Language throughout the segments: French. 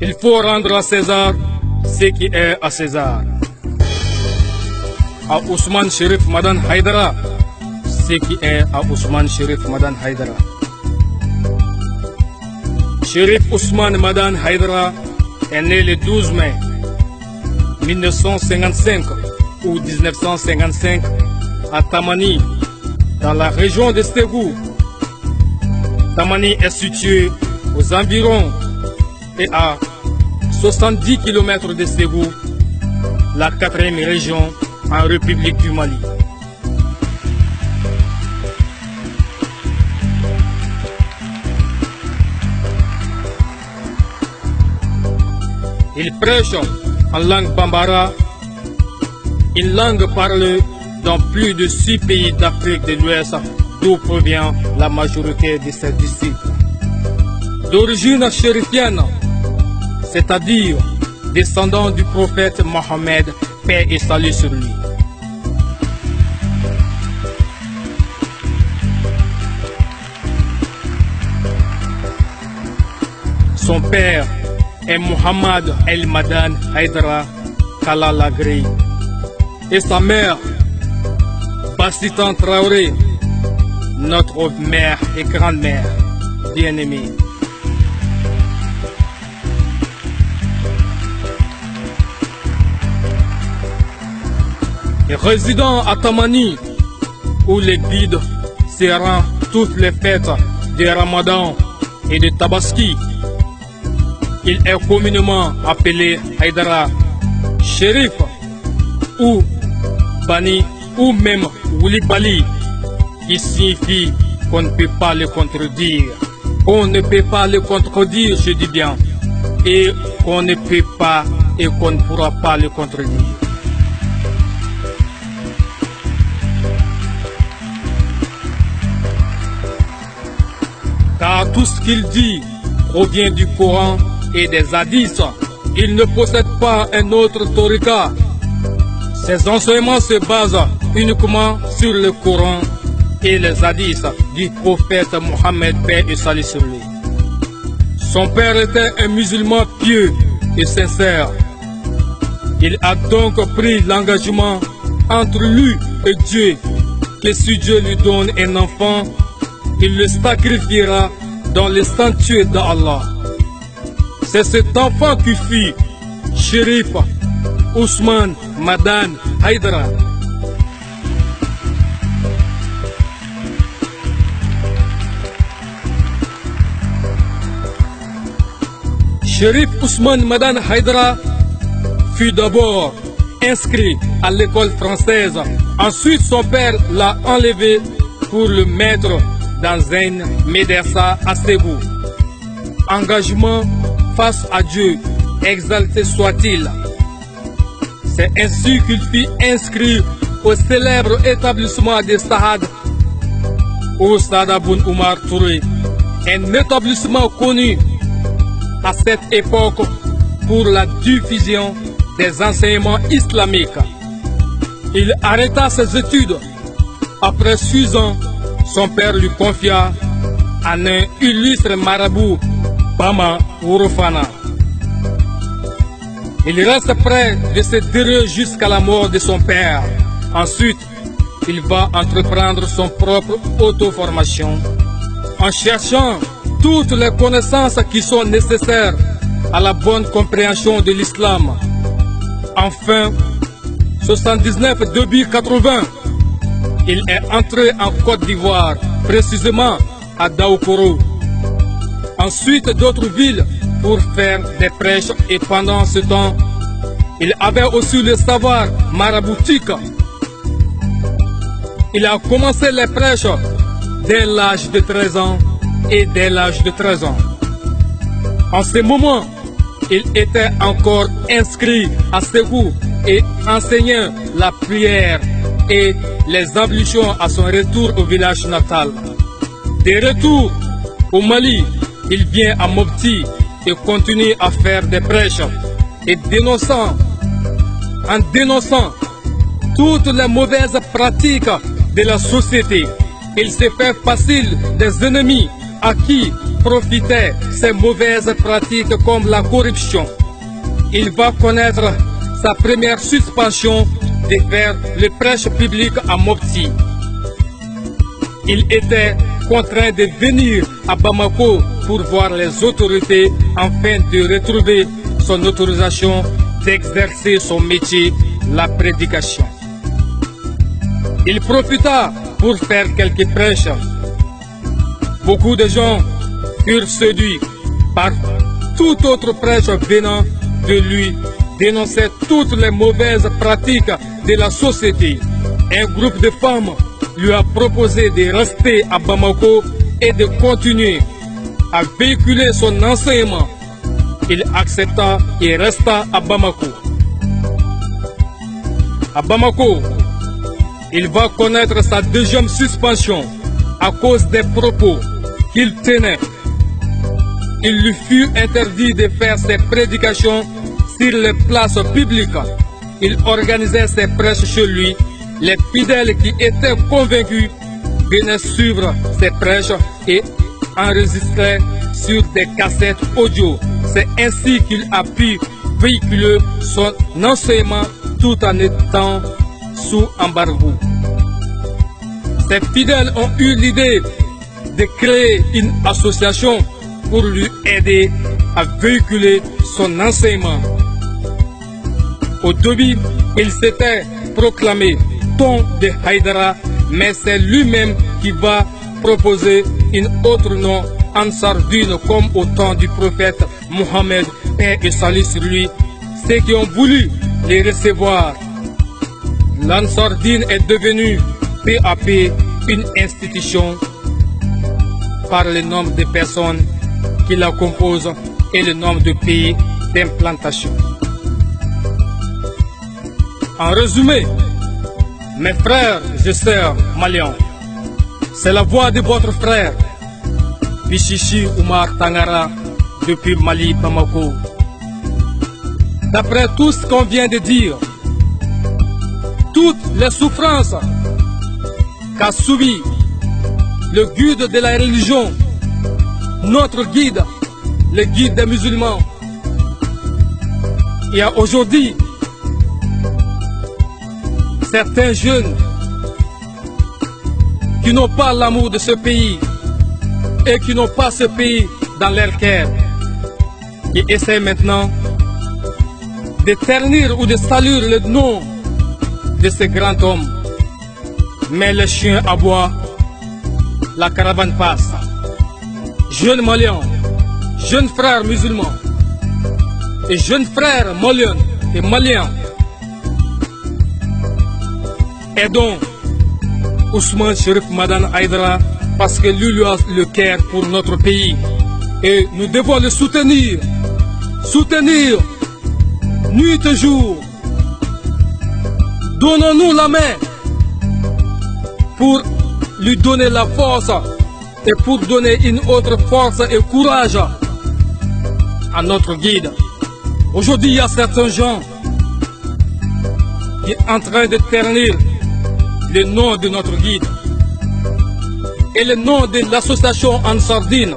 Il faut rendre à César ce qui est à César. À Ousmane Chérif Madan Haïdara, ce qui est à Ousmane Chérif Madan Haïdara. Chérif Ousmane Madan Haïdara est né le 12 mai 1955 ou 1955 à Tamani, dans la région de Ségou. Tamani est situé aux environs et à 70 km de Ségou, la 4e région en République du Mali. Il prêche en langue bambara, une langue parlée dans plus de 6 pays d'Afrique de l'Ouest, d'où provient la majorité de ses disciples. D'origine chérifienne, c'est-à-dire descendant du prophète Mohammed, paix et salut sur lui. Son père est Mohamed El Madan Haïdara Kalalagri et sa mère, Bassitan Traoré, notre mère et grand-mère bien-aimée. Et résidant à Tamani, où les guides se rendent toutes les fêtes de Ramadan et de Tabaski, il est communément appelé Haïdara Chérif ou Bani ou même Wulibali, qui signifie qu'on ne peut pas le contredire. On ne peut pas le contredire, je dis bien, et on ne peut pas et qu'on ne pourra pas le contredire. Car tout ce qu'il dit provient du Coran et des hadiths. Il ne possède pas un autre torika. Ses enseignements se basent uniquement sur le Coran et les hadiths du prophète Mohammed, paix et salut sur lui. Son père était un musulman pieux et sincère. Il a donc pris l'engagement entre lui et Dieu que si Dieu lui donne un enfant, il le sacrifiera dans les sanctuaires d'Allah. C'est cet enfant qui fit Chérif Ousmane Madan Haïdara. Chérif Ousmane Madan Haïdara fut d'abord inscrit à l'école française. Ensuite, son père l'a enlevé pour le mettre dans un médersa à Ségou. Engagement face à Dieu, exalté soit-il. C'est ainsi qu'il fut inscrit au célèbre établissement de Sahad, au Stade Aboun Oumar Touré, un établissement connu à cette époque pour la diffusion des enseignements islamiques. Il arrêta ses études. Après 6 ans, son père lui confia à un illustre marabout, Bama Wurofana. Il reste près de se dérouler jusqu'à la mort de son père. Ensuite, il va entreprendre son propre auto-formation en cherchant toutes les connaissances qui sont nécessaires à la bonne compréhension de l'islam. Enfin, 79 début 80, il est entré en Côte d'Ivoire, précisément à Daoukoro. Ensuite d'autres villes pour faire des prêches, et pendant ce temps, il avait aussi le savoir maraboutique. Il a commencé les prêches dès l'âge de 13 ans et dès l'âge de 13 ans. En ce moment, il était encore inscrit à Ségou et enseignait la prière et les ablutions à son retour au village natal. De retour au Mali, il vient à Mopti et continue à faire des prêches et en dénonçant toutes les mauvaises pratiques de la société. Il se fait facile des ennemis à qui profitaient ces mauvaises pratiques comme la corruption. Il va connaître sa première suspension de faire le prêche public à Mopti. Il était contraint de venir à Bamako pour voir les autorités afin de retrouver son autorisation d'exercer son métier, la prédication. Il profita pour faire quelques prêches. Beaucoup de gens furent séduits par tout autre prêche venant de lui, dénonçait toutes les mauvaises pratiques de la société. Un groupe de femmes lui a proposé de rester à Bamako et de continuer à véhiculer son enseignement. Il accepta et resta à Bamako. À Bamako, il va connaître sa deuxième suspension à cause des propos qu'il tenait. Il lui fut interdit de faire ses prédications sur les places publiques. Il organisait ses prêches chez lui. Les fidèles qui étaient convaincus venaient suivre ses prêches et enregistraient sur des cassettes audio. C'est ainsi qu'il a pu véhiculer son enseignement tout en étant sous embargo. Ces fidèles ont eu l'idée de créer une association pour lui aider à véhiculer son enseignement. Au début, il s'était proclamé Don de Haïdara, mais c'est lui-même qui va proposer un autre nom, Ansardine, comme au temps du prophète Mohammed, paix et salut sur lui. Ceux qui ont voulu les recevoir, l'Ansardine est devenue peu à peu une institution par le nombre de personnes qui la composent et le nombre de pays d'implantation. En résumé, mes frères et sœurs maliens, c'est la voix de votre frère, Bichichi Oumar Tangara, depuis Mali, Bamako. D'après tout ce qu'on vient de dire, toutes les souffrances qu'a subi le guide de la religion, notre guide, le guide des musulmans, il y a aujourd'hui certains jeunes qui n'ont pas l'amour de ce pays et qui n'ont pas ce pays dans leur cœur, qui essaient maintenant de ternir ou de salir le nom de ce grand homme. Mais le chien aboie, la caravane passe. Jeunes Maliens, jeunes frères musulmans et jeunes frères maliens et maliens, aidons Ousmane Cherif Madane Haïdara parce que lui a le cœur pour notre pays et nous devons le soutenir, nuit et jour. Donnons-nous la main pour lui donner la force et pour donner une autre force et courage à notre guide. Aujourd'hui, il y a certains gens qui sont en train de ternir le nom de notre guide et le nom de l'association Ansardine.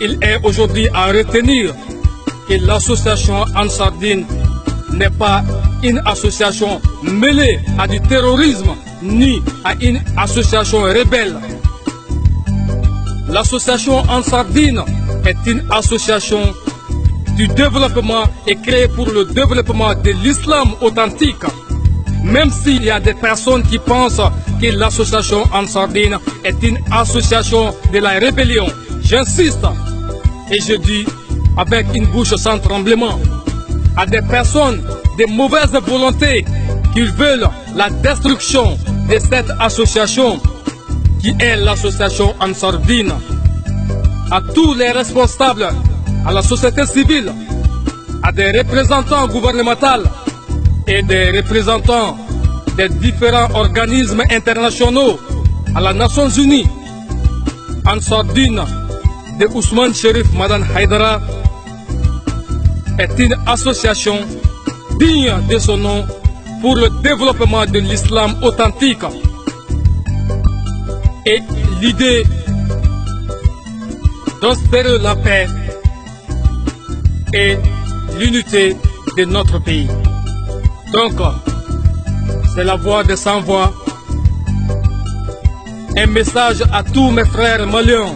Il est aujourd'hui à retenir que l'association Ansardine n'est pas une association mêlée à du terrorisme ni à une association rebelle. L'association Ansardine est une association du développement et créée pour le développement de l'islam authentique. Même s'il y a des personnes qui pensent que l'association Ansardine est une association de la rébellion, j'insiste et je dis avec une bouche sans tremblement à des personnes de mauvaise volonté qui veulent la destruction de cette association qui est l'association Ansardine, à tous les responsables, à la société civile, à des représentants gouvernementaux et des représentants des différents organismes internationaux, à la Nations Unies. Ansardine de Ousmane Cherif Madane Haïdara est une association digne de son nom pour le développement de l'islam authentique. Et l'idée d'instaurer la paix et l'unité de notre pays. Donc, c'est la voix des sans-voix. Un message à tous mes frères maliens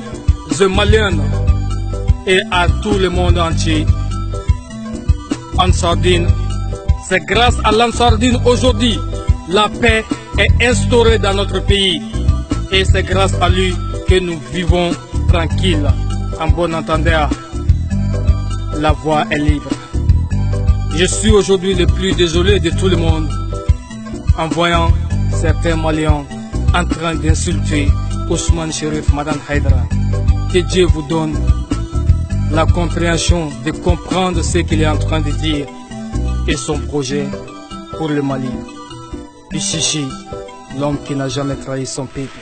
et maliennes et à tout le monde entier. Ansardine, c'est grâce à l'Ansardine aujourd'hui, la paix est instaurée dans notre pays. Et c'est grâce à lui que nous vivons tranquilles. En bon entendeur, la voix est libre. Je suis aujourd'hui le plus désolé de tout le monde en voyant certains Maliens en train d'insulter Ousmane Chérif Madane Haïdara. Que Dieu vous donne la compréhension de comprendre ce qu'il est en train de dire et son projet pour le Mali. Pichichi, l'homme qui n'a jamais trahi son peuple.